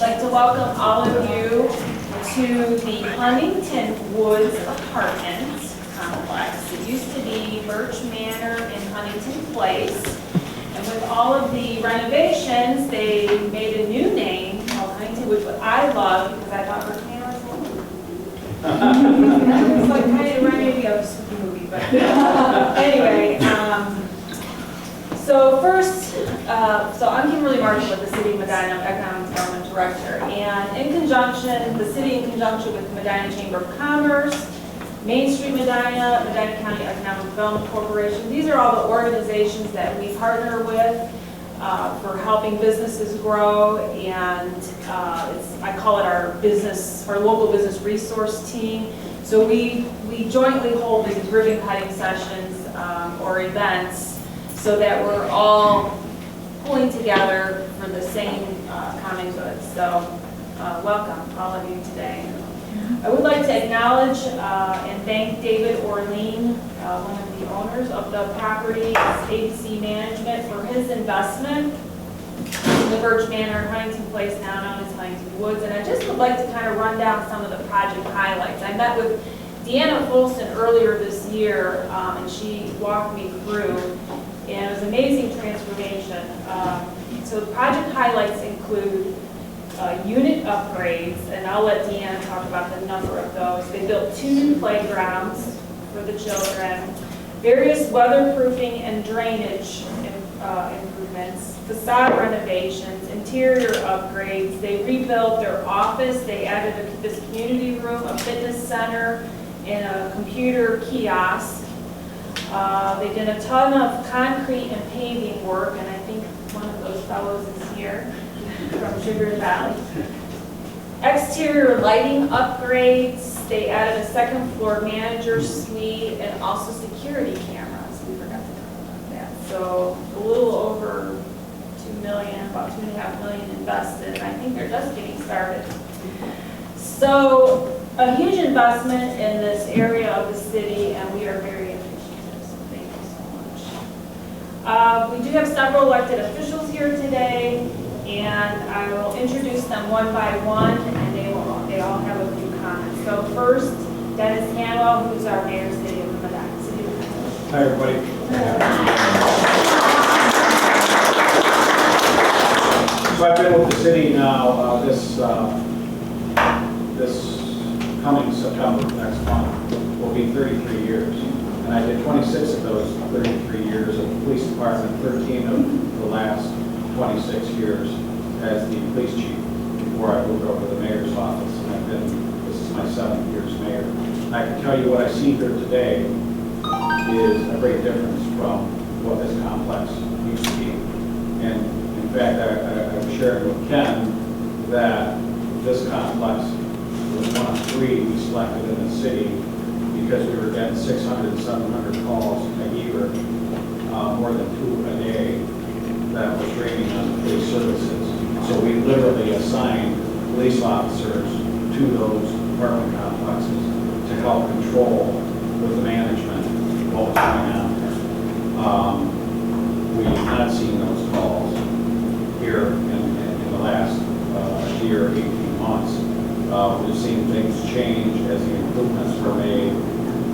like to welcome all of you to the Huntington Woods Apartments complex. It used to be Birch Manor in Huntington Place. And with all of the renovations, they made a new name called Huntington Woods, which I love because I thought Birch Manor was cool. It's like kind of reminded me of a spooky movie, but anyway. So first, so I'm Kimberly Martin with the City of Medina, Economic Development Director, and in conjunction, the city in conjunction with the Medina Chamber of Commerce, Main Street Medina, Medina County Economic Development Corporation, these are all the organizations that we partner with for helping businesses grow, and I call it our local business resource team. So we jointly hold these ribbon cutting sessions or events so that we're all pulling together for the same common good. So welcome, all of you today. I would like to acknowledge and thank David Orlean, one of the owners of the property, ABC Management, for his investment in the Birch Manor, Huntington Place, now known as Huntington Woods. And I just would like to kind of run down some of the project highlights. I met with Deanna Folston earlier this year, and she walked me through, and it was an amazing transformation. So the project highlights include unit upgrades, and I'll let Deanna talk about the number of those. They built 2 new playgrounds for the children, various weatherproofing and drainage improvements, facade renovations, interior upgrades. They rebuilt their office. They added this community room, a fitness center, and a computer kiosk. They did a ton of concrete and paving work, and I think one of those fellows is here from Sugar Valley. Exterior lighting upgrades. They added a second floor manager's suite and also security cameras. We forgot to talk about that. So a little over $2 million, about $2.5 million invested, and I think they're just getting started. So a huge investment in this area of the city, and we are very appreciative. So thank you so much. We do have several elected officials here today, and I will introduce them one by one, and they all have a few comments. So first, Dennis Hanwell, who's our mayor, City of Medina. Hi, everybody. So I've been with the city now this coming September, next month, will be 33 years. And I did 26 of those 33 years at the police department, 13 of the last 26 years as the police chief before I moved over to the mayor's office. And this is my 7th year as mayor. And I can tell you what I see here today is a great difference from what this complex used to be. And in fact, I was sharing with Ken that this complex was one of 3 we selected in the city because we were getting 600, 700 calls a year, more than 2 a day, that was draining on the police services. So we literally assigned police officers to those apartment complexes to help control with the management what was going on there. We have not seen those calls here in the last year, 18 months. We've seen things change as the improvements were made.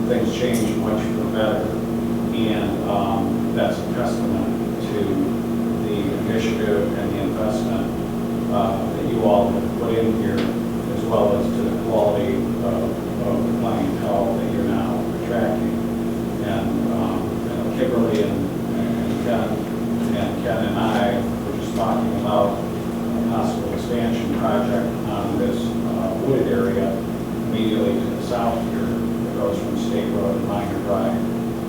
Things change much for the better, and that's a testament to the initiative and the investment that you all have put in here, as well as to the quality of the clientele that you're now attracting. And Kimberly and Ken and I were just talking about a possible expansion project on this wooded area immediately to the south here that goes from State Road to Minor Drive.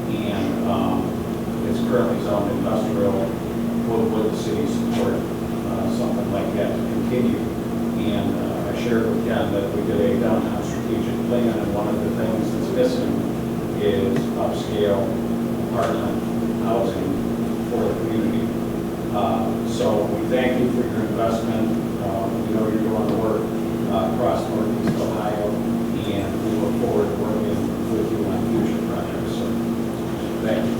And it's currently zoned industrial. Would the city support something like that to continue? And I shared with Ken that we did a downtown strategic plan, and one of the things that's missing is upscale apartment housing for the community. So we thank you for your investment. We know you're doing the work across Northeast Ohio, and we look forward to working with you on future projects. So thank you.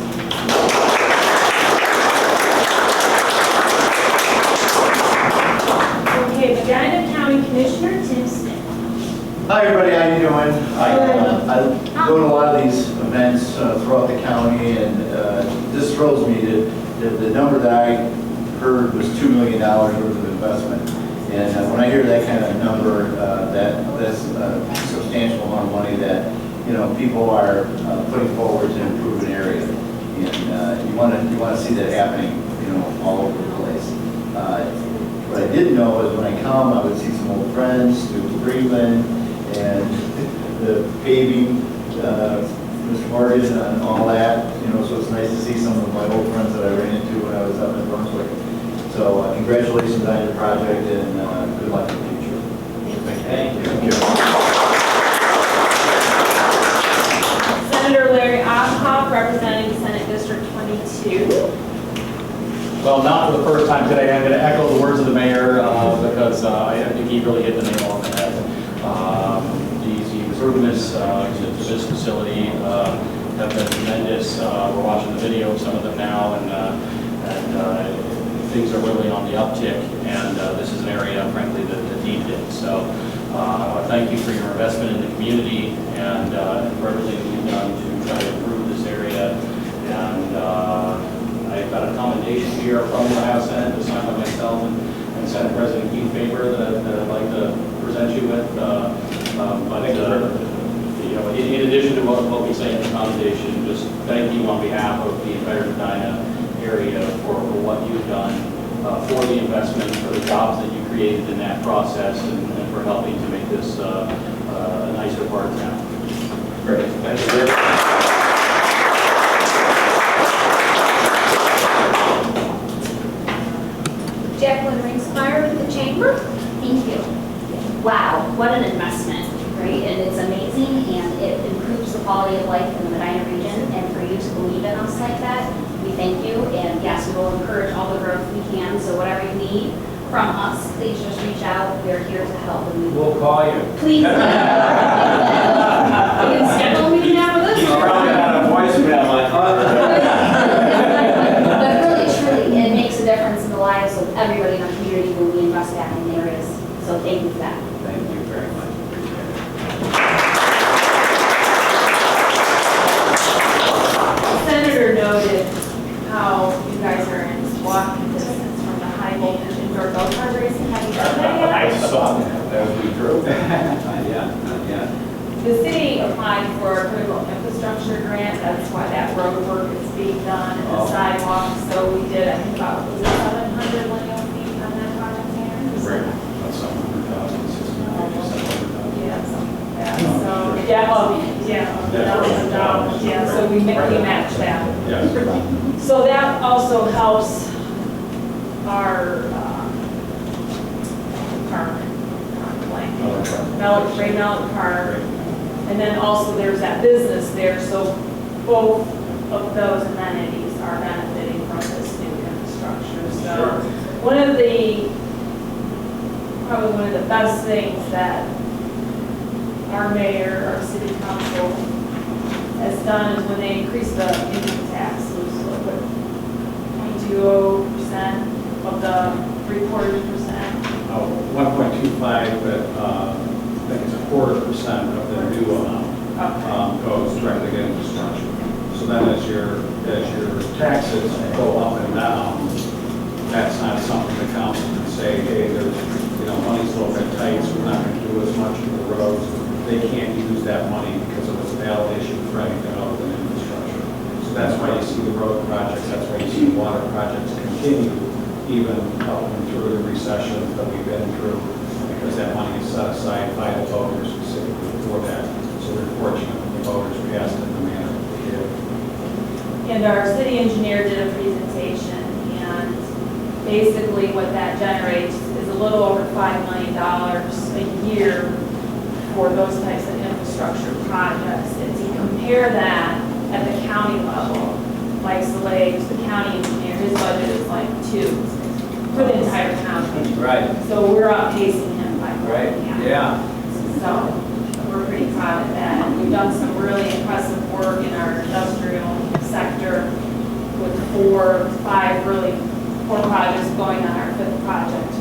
Okay, Medina Hi everybody, how you doing? I go to a lot of these events throughout the county, and this thrills me. The number that I heard was $2 million worth of investment. And when I hear that kind of number, that's a substantial amount of money that, you know, people are putting forward to improve an area. And you want to see that happening, you know, all over the place. What I didn't know is when I come, I would see some old friends, Stu Freeland, and the paving, Mr. Morgan, and all that. You know, so it's nice to see some of my old friends that I ran into when I was up in Brunswick. So congratulations on your project, and good luck in the future. Thank you. Senator Larry Ossoff, representing Senate District 22. Well, not for the first time today, I'm going to echo the words of the mayor because I think he really hit the nail on the head. The improvements to this facility have been tremendous. We're watching the video of some of them now, and things are really on the uptick, and this is an area, frankly, that needed it. So thank you for your investment in the community and for everything that you've done to try to improve this area. And I've got a commendation here from the Ohio Senate, signed by myself and Senate President Keith Faber that I'd like to present you with. You know, in addition to what we say in the commendation, just thank you on behalf of the entire Medina area for what you've done, for the investment, for the jobs that you created in that process, and for helping to make this a nicer part of town. Great. Thank you very much. Jacqueline Ringsmeyer with the Chamber. Thank you. Wow, what an investment, right? And it's amazing, and it improves the quality of life in the Medina region. And for you to believe in us like that, we thank you. And yes, we will encourage all the growth we can. So whatever you need from us, please just reach out. We're here to help. And We'll call you. please. You can schedule a meeting after this. You probably had a voicemail like, But really, truly, it makes a difference in the lives of everybody in our community when we invest back in the areas. So thank you for that. thank you very much. Senator noted how you guys are in walking distance from the high voltage indoor go-kart racing. Have you done that yet? I saw that as we drove. Yeah. The city applied for a critical infrastructure grant. That's why that road work is being done and the sidewalks. So we did, I think about, was it 700 lineal feet on that project there? That's some 100,000, 650, Yeah, something like that. So, yeah, so we match that. Yes. So that also helps our park, Ray Mellon Park. And then also there's that business there, so both of those amenities are benefiting from this new infrastructure. So probably one of the best things that our mayor, our city council has done is when they increased the income tax, it was 0.20% of the 0.75%. 1.25, but I think it's 0.25% of the new amount goes directly to infrastructure. So then as your taxes go up and down, that's not something the council can say, hey, there's, money's a little bit tight, so we're not going to do as much for the roads. They can't use that money because it was a valid issue for anything other than infrastructure. So that's why you see the road projects, that's why you see the water projects continue even up and through the recession that we've been through, because that money is set aside by the voters specifically for that. So we're fortunate that the voters passed it in the manner that they did. And our city engineer did a presentation, and basically what that generates is a little over $5 million a year for those types of infrastructure projects. And to compare that at the county level, like Soleil's, the county engineer, his budget is like 2 for the entire county. Right. So we're outpacing him by more. Right. Yeah. So we're pretty proud of that. And we've done some really impressive work in our industrial sector with 4 projects going on our 5th project,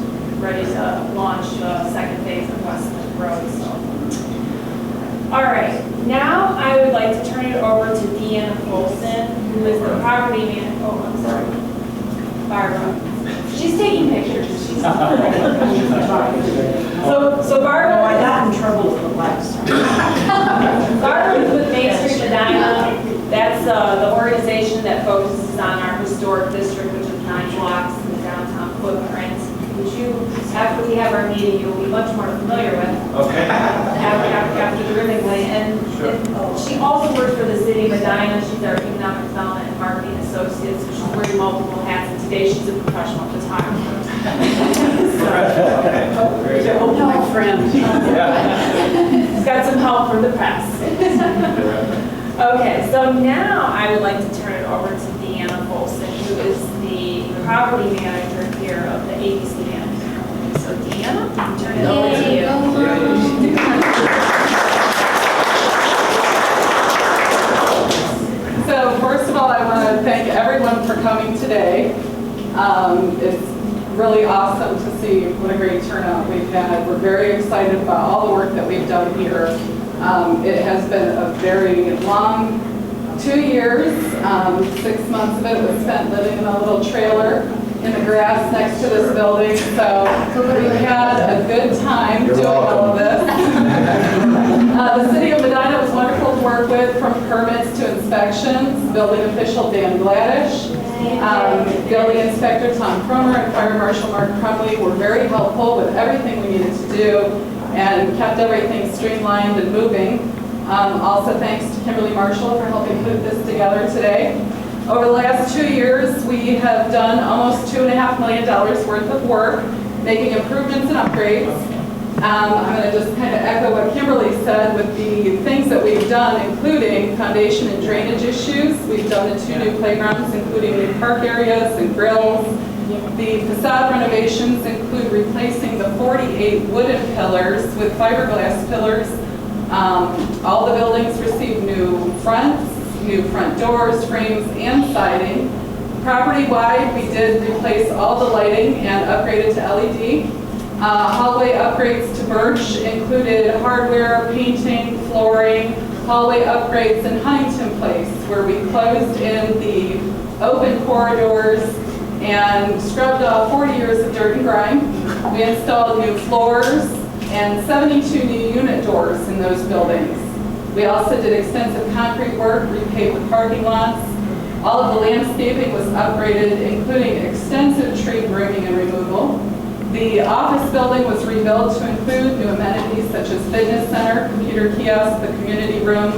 ready to launch the 2nd phase of West Road. So All right, now I would like to turn it over to Deanna Folson, who is the property man, oh, I'm sorry, Barbara. She's taking pictures. She's so Barbara. I got in trouble with the last time. Barbara is with Main Street Medina. That's the organization that focuses on our historic district, which is 9 blocks in the downtown footprint, which you, after we have our meeting, you'll be much more familiar with. Okay. After the ribbon way. And she also works for the city of Medina. She's our economic development and marketing associate, so she's wearing multiple hats, and today she's a professional photographer. Very good. Oh, my friend. She's got some help from the press. Okay, so now I would like to turn it over to Deanna Folson, who is the property manager here of the ABC Management Company. So Deanna, I'll turn it over to you. So first of all, I want to thank everyone for coming today. It's really awesome to see what a great turnout we've had. We're very excited about all the work that we've done here. It has been a very long 2 years. 6 months of it was spent living in a little trailer in the grass next to this building. So we've had a good time doing all of this. The City of Medina was wonderful to work with, from permits to inspections. Building official Dan Gladish, building inspector Tom Cromer, and fire marshal Mark Crumley were very helpful with everything we needed to do and kept everything streamlined and moving. Also thanks to Kimberly Marshall for helping put this together today. Over the last 2 years, we have done almost $2.5 million worth of work, making improvements and upgrades. I'm going to just kind of echo what Kimberly said with the things that we've done, including foundation and drainage issues. We've done the 2 new playgrounds, including new park areas and grills. The facade renovations include replacing the 48 wooden pillars with fiberglass pillars. All the buildings received new fronts, new front doors, frames, and siding. Property-wide, we did replace all the lighting and upgraded to LED. Hallway upgrades to Birch included hardware, painting, flooring, hallway upgrades in Huntington Place, where we closed in the open corridors and scrubbed off 40 years of dirt and grime. We installed new floors and 72 new unit doors in those buildings. We also did extensive concrete work, repaved the parking lots. All of the landscaping was upgraded, including extensive tree grooming and removal. The office building was rebuilt to include new amenities such as fitness center, computer kiosk, the community room,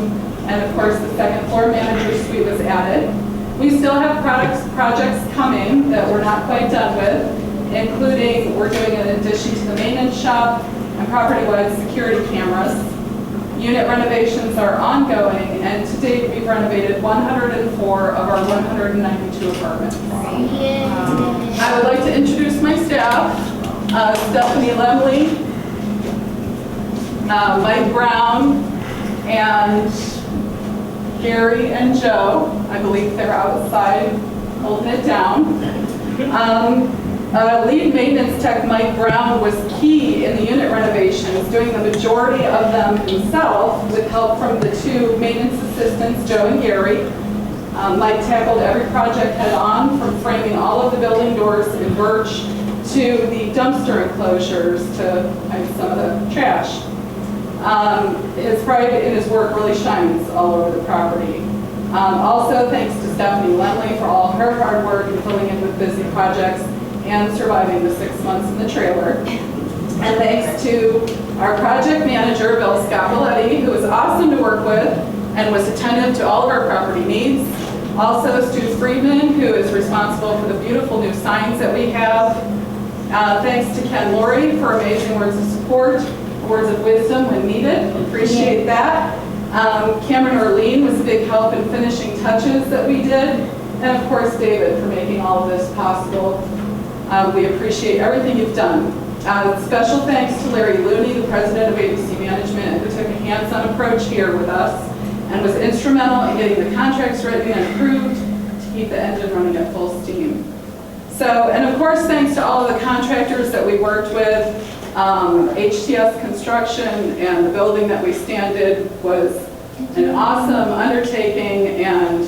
and of course the second floor manager suite was added. We still have projects coming that we're not quite done with, including we're doing an addition to the maintenance shop and property-wide security cameras. Unit renovations are ongoing, and to date we've renovated 104 of our 192 apartments. I would like to introduce my staff. Stephanie Lemley, Mike Brown, and Gary and Joe. I believe they're outside holding it down. Lead maintenance tech Mike Brown was key in the unit renovations, doing the majority of them himself with help from the 2 maintenance assistants, Joe and Gary. Mike tackled every project head on, from framing all of the building doors in Birch to the dumpster enclosures to some of the trash. His pride in his work really shines all over the property. Also, thanks to Stephanie Lemley for all her hard work in filling in with busy projects and surviving the 6 months in the trailer. And thanks to our project manager, Bill Scapoletti, who was awesome to work with and was attentive to all of our property needs. Also, Stu Friedman, who is responsible for the beautiful new signs that we have. Thanks to Ken Laurie for amazing words of support, words of wisdom when needed. Appreciate that. Cameron Orlean was a big help in finishing touches that we did. And of course, David for making all of this possible. We appreciate everything you've done. Special thanks to Larry Looney, the president of ABC Management, who took a hands-on approach here with us and was instrumental in getting the contracts written and approved to keep the engine running at full steam. So, and of course, thanks to all of the contractors that we worked with, HTS Construction and the building that we standed was an awesome undertaking, and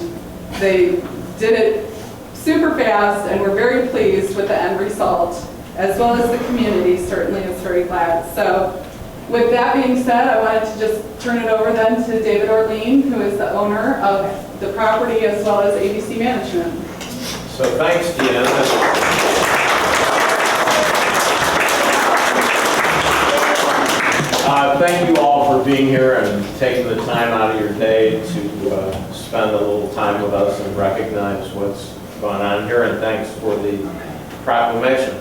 they did it super fast, and we're very pleased with the end result, as well as the community certainly is very glad. So with that being said, I wanted to just turn it over then to David Orlean, who is the owner of the property as well as ABC Management. So thanks, Deanna. Thank you all for being here and taking the time out of your day to spend a little time with us and recognize what's going on here, and thanks for the proclamation.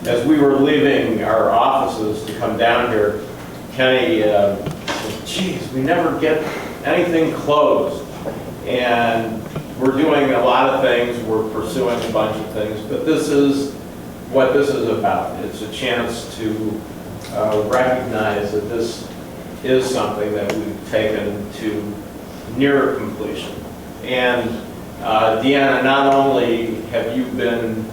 As we were leaving our offices to come down here, Kenny said, geez, we never get anything closed. And we're doing a lot of things, we're pursuing a bunch of things, but this is what this is about. It's a chance to recognize that this is something that we've taken to near completion. And Deanna, not only have you been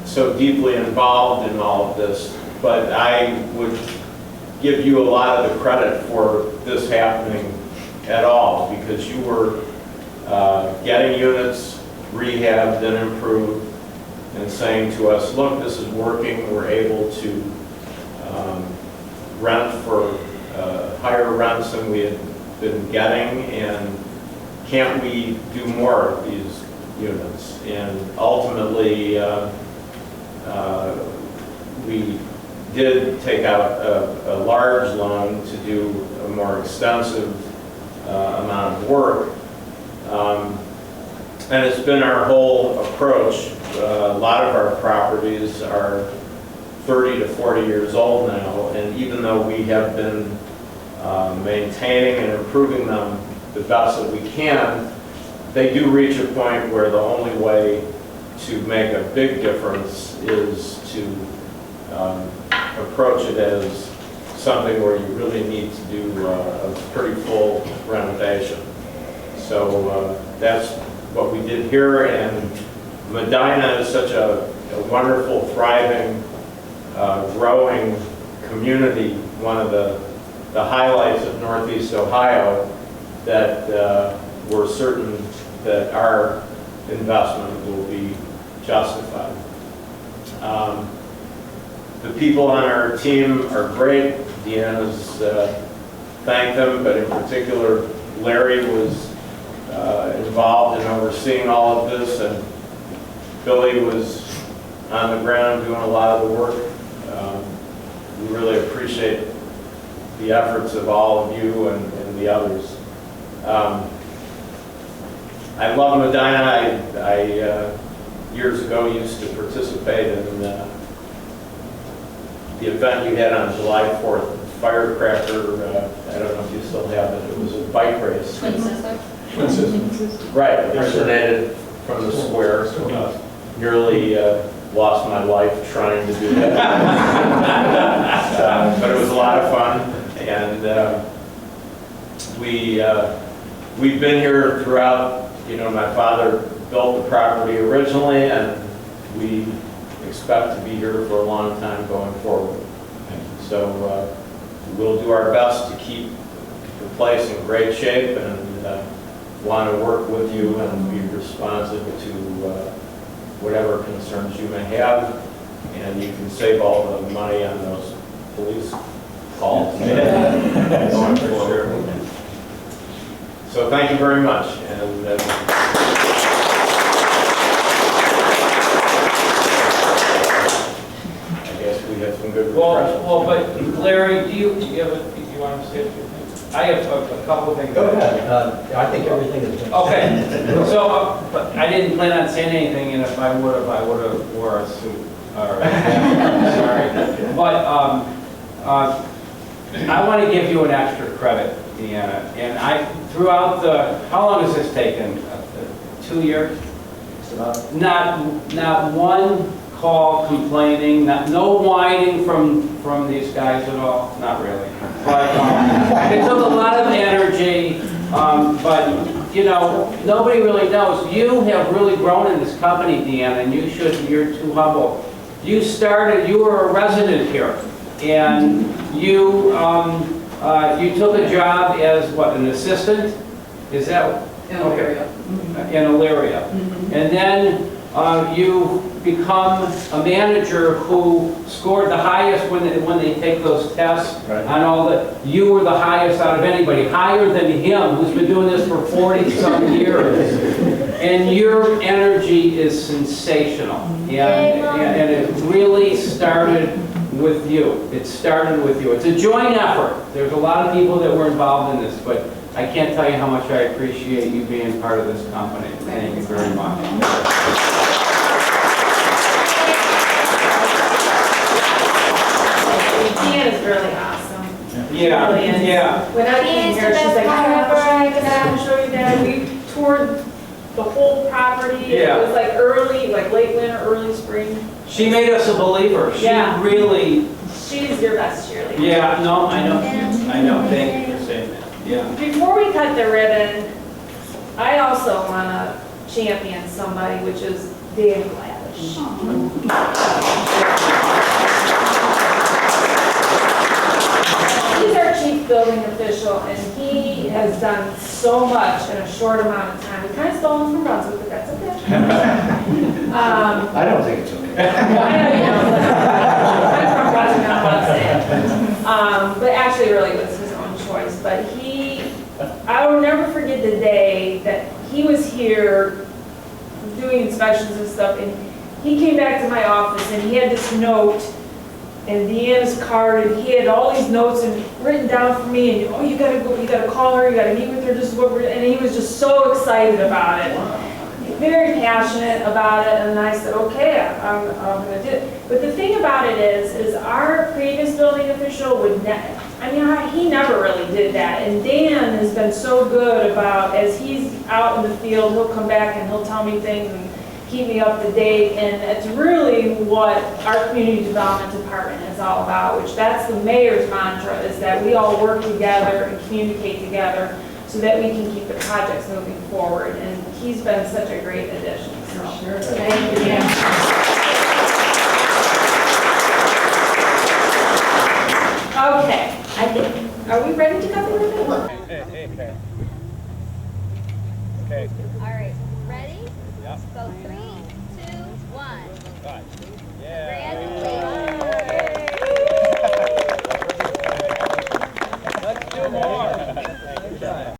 so deeply involved in all of this, but I would give you a lot of the credit for this happening at all, because you were getting units rehabbed and improved and saying to us, look, this is working, we're able to rent for higher rents than we had been getting, and can't we do more of these units? And ultimately, we did take out a large loan to do a more extensive amount of work. And it's been our whole approach. A lot of our properties are 30 to 40 years old now, and even though we have been maintaining and improving them the best that we can, they do reach a point where the only way to make a big difference is to approach it as something where you really need to do a pretty full renovation. So that's what we did here, and Medina is such a wonderful, thriving, growing community, one of the highlights of Northeast Ohio, that we're certain that our investment will be justified. The people on our team are great. Deanna's thanked them, but in particular, Larry was involved in overseeing all of this, and Billy was on the ground doing a lot of the work. We really appreciate the efforts of all of you and the others. I love Medina. I years ago used to participate in the event you had on July 4th, Firecracker. I don't know if you still have it. It was a bike race. Twin sister? Twin Sisters. Right, originated from the square. Nearly lost my life trying to do that. But it was a lot of fun, and we've been here throughout. You know, my father built the property originally, and we expect to be here for a long time going forward. So we'll do our best to keep the place in great shape, and want to work with you and be responsive to whatever concerns you may have, and you can save all the money on those police calls. Going forward. So thank you very much. And I guess we have some good refreshments. Well, but Larry, do you want to say a few things? I have a couple of things. Go ahead. I think everything is good. Okay. So, but I didn't plan on saying anything, and if I would have wore a suit. All right. Sorry. But I want to give you an extra credit, Deanna. And throughout how long has this taken? 2 years? Not one call complaining, no whining from these guys at all. Not really. But it took a lot of energy. But you know, nobody really knows. You have really grown in this company, Deanna, and you're too humble you were a resident here, and you took a job as what, an assistant? Is that? In Elyria. In Elyria. And then you become a manager who scored the highest when they take those tests Right. on all the, you were the highest out of anybody, higher than him, who's been doing this for 40-some years. And your energy is sensational. And it really started with you. It started with you. It's a joint effort. There's a lot of people that were involved in this, but I can't tell you how much I appreciate you being part of this company. Thank you very much. Deanne is really awesome. Yeah, Really is. yeah. When I came here, she's like, I'm show you that. We toured the whole property. Yeah. It was like early, like late winter, early spring. She made us a believer. She Yeah. really, She's your best cheerleader. yeah, no, I know. I know. Thank you for saying that. Yeah. Before we cut the ribbon, I also want to champion somebody, which is Dan Gladish. He's our chief building official, and he has done so much in a short amount of time. We kind of stole him from Brunswick, but that's okay. I don't think it's okay. I know you don't. I'm from Brunswick, I don't want to say it. But actually, really, it was his own choice. But I will never forget the day that he was here doing inspections and stuff, and he came back to my office, and he had this note, and Deanna's card, and he had all these notes and written down for me, and, oh, you gotta go, you gotta call her, you gotta meet with her, this is what we're, and he was just so excited about it. Very passionate about it, and I said, okay, I'm gonna do it. But the thing about it is our previous building official would he never really did that. And Dan has been so good about, as he's out in the field, he'll come back and he'll tell me things and keep me up to date. And it's really what our community development department is all about, which that's the mayor's mantra, is that we all work together and communicate together so that we can keep the projects moving forward. And he's been such a great addition. So, thank you, Dan. Okay, are we ready to cut the ribbon? Okay. All right, ready? Yep. Go 3, 2, 1. Right. Yeah. Congratulations. Let's do more.